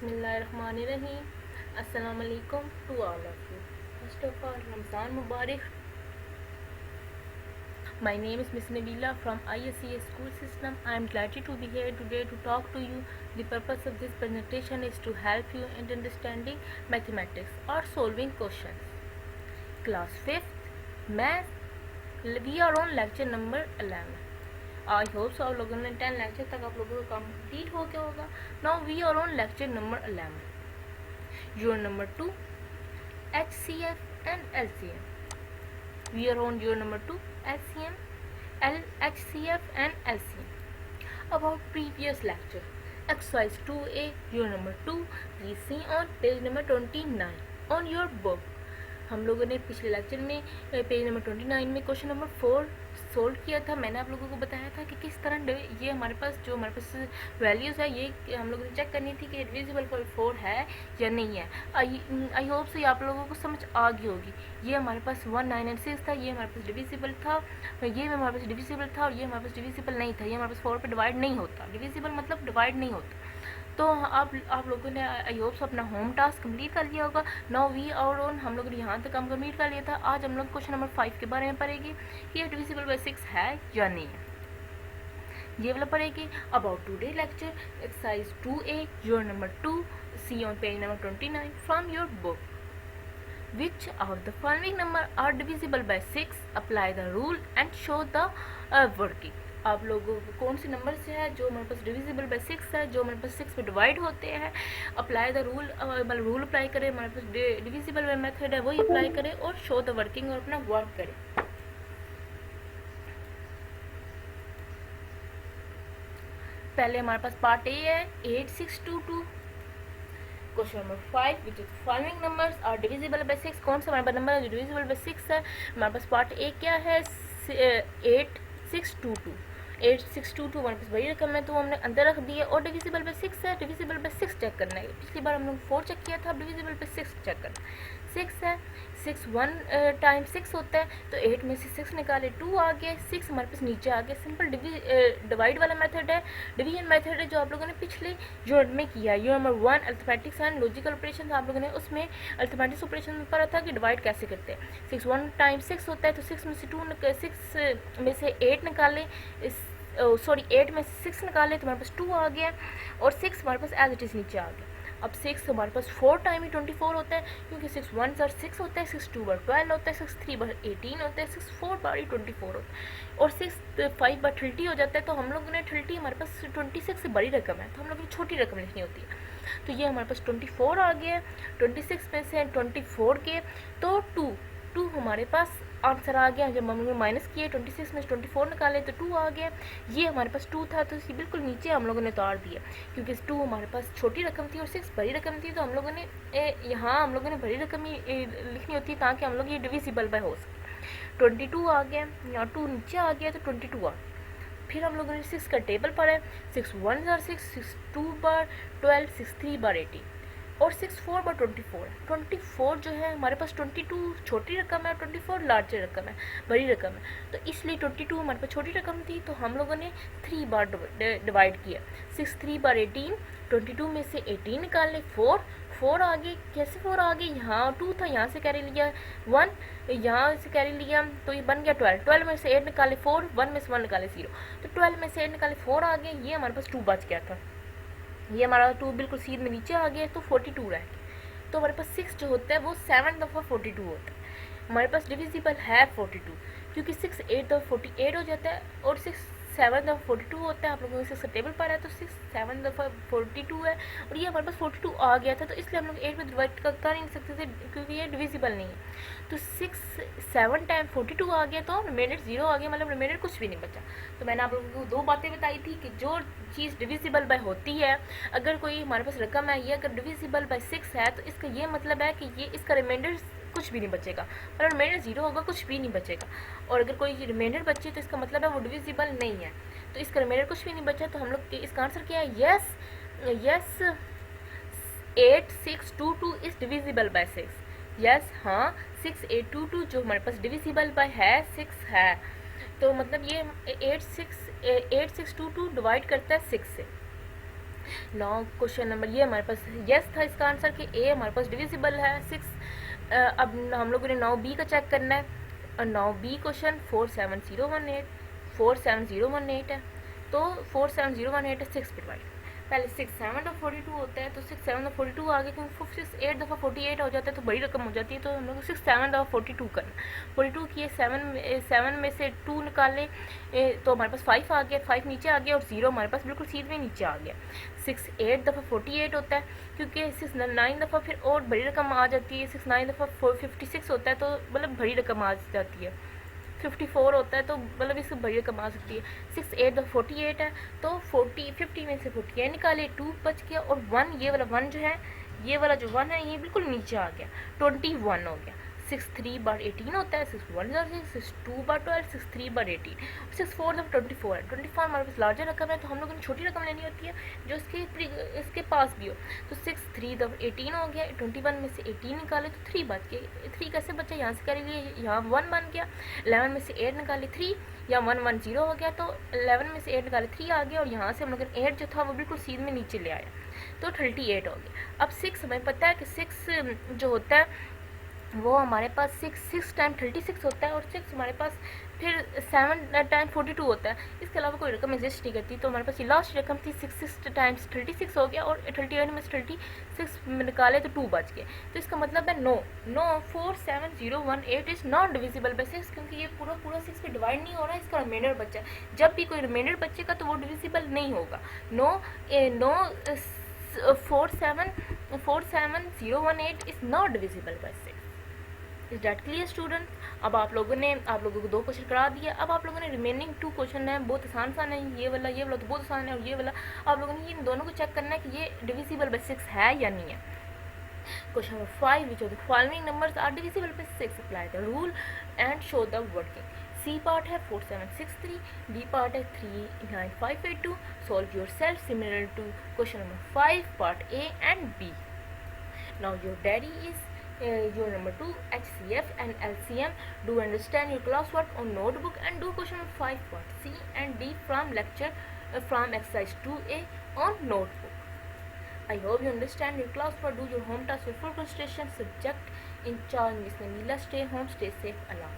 Bismillahirrahmanirrahim. Assalamu alaikum to all of you. First of all, Ramzan Mubarak. My name is Miss Nabila from ISCS School System. I am delighted to be here today to talk to you. The purpose of this presentation is to help you in understanding mathematics or solving questions. Class 5th Math. We are on lecture number 11. I hope so आप लोगों ने 10 lecture तक आप लोगों का complete हो गया होगा. Now we are on lecture number 11. Unit number 2 HCF and LCM. We are on unit number 2 HCF and LCM. About previous lecture, exercise 2A, unit number 2, please see on page number 29 on your book. हम लोगों ने पिछले lecture में page number 29 में question number 4 solve किया था. मैंने आप लोगों को बताया था कि किस तरह ये हमारे पास वैल्यूज़ है ये हम लोगों ने चेक करनी थी कि डिविजिबल बाय 4 है या नहीं है. आई होप सो ये आप लोगों को समझ आ गई होगी. ये हमारे पास 1, 9 एंड 6 था. ये हमारे पास डिविजिबल था, ये हमारे पास डिविजिबल था और ये हमारे पास डिविजिबल नहीं था. ये हमारे पास 4 पे डिवाइड नहीं होता. डिविजिबल मतलब डिवाइड नहीं होता. तो आप लोगों ने आई होप सो अपना होम टास्क कंप्लीट कर लिया होगा. नाउ वी और ऑन हम लोगों ने यहाँ तक काम कंप्लीट कर लिया था. आज हम लोग क्वेश्चन नंबर 5 के बारे में पढ़ेंगे कि ये डिविजिबल बाय 6 है या नहीं है. ये वाला पढ़ेंगे. About today lecture exercise 2A unit number 2, see on page number 29 from your book. Which of the following number are divisible by 6? Apply the rule and show the working. आप लोगों को कौन से नंबर से है जो हमारे पास डिविजिबल बाय 6 है, जो हमारे पास 6 पे डिवाइड होते हैं. अप्लाई द रूल, मतलब रूल अप्लाई करें. हमारे पास डिविजिबल बाय मेथड है वही अप्लाई करें और शो द वर्किंग और अपना वर्क करें. पहले हमारे पास पार्ट ए है 8622. Question number 5, which is following numbers are divisible by 6. कौन सा हमारे पास नंबर है जो डिविजिबल बाय 6 है. हमारे पास पार्ट ए क्या है 8622. 8622 हमारे पास बड़ी रकम है तो हमने अंदर रख दी है और डिविजिबल बाय 6 है. डिविजिबल बाय 6 चेक करना है. पिछली बार हम लोग 4 चेक किया था. डिविजिबल बाय 6 चेक करना. 6 है. 6 1 टाइम 6 होता है तो 8 में से 6 निकाले 2 आ गया. 6 हमारे पास नीचे आ गया. सिंपल डिवाइड वाला मेथड है, डिवीजन मेथड है जो आप लोगों ने पिछले यूनिट में किया. Unit number 1 arithmetics and logical operation आप लोगों ने उसमें अर्थमेटिक्स ऑपरेशन में पढ़ा था कि डिवाइड कैसे करते हैं. 6 1 टाइम 6 होता है तो 6 में से 6 में से 8 निकाले. 8 में से 6 निकाले तो हमारे पास 2 आ गया और 6 हमारे पास एज इट इज़ नीचे आ गया. अब 6 हमारे पास 4 टाइम ही 24 होता है क्योंकि 6 1 बार 6 होता है, 6 2 बार 12 होता है, 6 3 बार 18 होता है, 6 4 बार ही 24 होता है और 6 5 बार 30 हो जाता है. तो हम लोगों ने 30 हमारे पास 26 से बड़ी रकम है तो हम लोगों ने छोटी रकम लिखनी होती है. तो ये हमारे पास 24 आ गया. 26 में से 24 के तो 2 हमारे पास आंसर आ गया. जब हम लोग माइनस किए 26 में से 24 निकाले तो 2 आ गया. ये हमारे पास 2 था तो इसी बिल्कुल नीचे हम लोगों ने उतार दिया क्योंकि 2 हमारे पास छोटी रकम थी और 6 बड़ी रकम थी. तो हम लोगों ने यहाँ हम लोगों ने बड़ी रकम ही लिखनी होती है ताकि हम लोग ये डिविजिबल बाय हो सके. 22 आ गया. यहाँ 2 नीचे आ गया तो 22 आ. फिर हम लोगों ने 6 का टेबल पढ़ा है. 6 1 बार 6, 6 2 बार 12, 6 3 बार 18 और 6 4 बार 24 है. 24 जो है हमारे पास 22 छोटी रकम है और 24 लार्जर रकम है, बड़ी रकम है. तो इसलिए 22 हमारे पास छोटी रकम थी तो हम लोगों ने 3 बार डिवाइड किया. 6 3 बार 18. 22 में से 18 निकालने 4 आ गए. कैसे 4 आ गए. यहाँ 2 था, यहाँ से कैरी लिया 1, यहाँ से कैरी लिया तो ये बन गया 12. 12 में से 8 निकाले 4, 1 में से 1 निकाले 0 तो 12 में से 8 निकाले 4 आ गए. ये हमारे पास 2 बच गया था. ये हमारा 2 बिल्कुल सीध में नीचे आ गया तो 42 रह गया. तो हमारे पास 6 जो होता है वो 7 दफ़ा 42 होता है. हमारे पास डिविजिबल है 42 क्योंकि 6 8 दफ़ा 48 हो जाता है और 6 7 दफ़ा 42 होता है. आप लोगों ने 6 का टेबल पढ़ा है तो 6 7 दफ़ा 42 है और ये हमारे पास 42 आ गया था. तो इसलिए हम लोग 8 में डिवाइड कर नहीं सकते थे क्योंकि ये डिविजिबल नहीं है. तो 6 7 टाइम 42 आ गया तो रिमाइंडर 0 आ गया, मतलब रिमाइंडर कुछ भी नहीं बचा. तो मैंने आप लोगों को 2 बातें बताई थी कि जो चीज़ डिविजिबल बाय होती है, अगर कोई हमारे पास रकम है ये अगर डिविजिबल बाय 6 है तो इसका ये मतलब है कि ये इसका रिमाइंडर कुछ भी नहीं बचेगा, मतलब रिमाइंडर 0 होगा, कुछ भी नहीं बचेगा. और अगर कोई रिमाइंडर बचे तो इसका मतलब है वो डिविजिबल नहीं है. तो इसका रिमाइंडर कुछ भी नहीं बचा तो हम लोग इसका आंसर क्या है. Yes 8622 is divisible by 6. Yes हाँ 6822 जो हमारे पास डिविजिबल बाय है 6 है. तो मतलब ये 8622 डिवाइड करता है 6 से. नाउ क्वेश्चन नंबर, ये हमारे पास यस था इसका आंसर कि ए हमारे पास डिविजिबल है 6। अब हम लोगों ने नाउ बी का चेक करना है, और नाउ बी क्वेश्चन 47018 है, तो 47018 है 6 डिवाइड, पहले 6 7 और 42 होता है, तो 6 7 और 42 आ गया, क्योंकि 6 8 दफ़ा 48 हो जाता है तो बड़ी रकम हो जाती है, तो हम लोग 6 7 दफ़ा 42 करना, 42 किए, 7 में से 2 निकाले, तो हमारे पास 5 आ गया, 5 नीचे आ गया, और 0 हमारे पास बिल्कुल सीधे नीचे आ गया। 6 8 दफ़ा 48 होता है, क्योंकि 6 9 दफ़ा फिर और बड़ी रकम आ जाती है, 6 9 दफ़ा 56 होता है, तो मतलब बड़ी रकम आ जाती है। 54 होता है, तो मतलब इससे बड़ी रकम आ सकती है। 6 8 दफ़ा 48 है, तो 50 में से 48 निकाले, 2 बच गया, और 1, ये वाला 1 जो है, ये वाला जो 1 है ये बिल्कुल नीचे आ गया, 21 हो गया। 6 3 बार 18 होता है, 6 1 6 2 बार 12, 6 3 बार 18, 6 4 दफ़ा 24 है। 24 हमारे पास लार्जर रकम है, तो हम लोगों ने छोटी रकम लेनी होती है जो इसके पास भी हो। तो 6 3 दफ़ा 18 हो गया, 21 में से 18 निकाले तो 3 बच गए। 3 कैसे बचा, यहाँ से करेंगे, यहाँ 1 बन गया, 11 में से 8 निकाले 3, या 1 1 0 हो गया, तो 11 में से 8 निकाले 3 आ गया, और यहाँ से हम लोग 8 जो था वो बिल्कुल सीध में नीचे ले आया, तो 38 हो गया। अब 6 हमें पता है कि 6 जो होता है वो हमारे पास 6 टाइम 36 होता है, और 6 हमारे पास फिर 7 टाइम 42 होता है, इसके अलावा कोई रकम एग्जिस्ट नहीं करती। तो हमारे पास ये लास्ट रकम थी 6 टाइम्स 36 हो गया, और 38 में से 36 निकाले तो 2 बच गए। तो इसका मतलब है no 47018 is not divisible by 6, क्योंकि ये पूरा 6 पे डिवाइड नहीं हो रहा है, इसका रिमाइंडर बचा है। जब भी कोई रिमाइंडर बचेगा तो वो डिविजिबल नहीं होगा। No 47018 is not divisible by 6। Is that clear student? अब आप लोगों को 2 क्वेश्चन करा दिया। अब आप लोगों ने रिमेनिंग 2 क्वेश्चन है, बहुत आसान है, ये वाला तो बहुत आसान है, और ये वाला आप लोगों ने इन दोनों को चेक करना है कि ये डिविजिबल बाई 6 है या नहीं है। Question number 5, which of the following numbers are divisible by 6, apply the rule and show the working. C part है 4763, डी पार्ट है 39582। Solve yourself similar to question number 5 part A and B. Now your daddy is your number 2 HCF and LCM. Do understand your classwork on notebook and do question number 5 part C and D from lecture from exercise 2A on notebook. I hope you understand your classwork. Do your home task with full concentration. Subject in charge Miss Namila. Stay home, stay safe. Allah.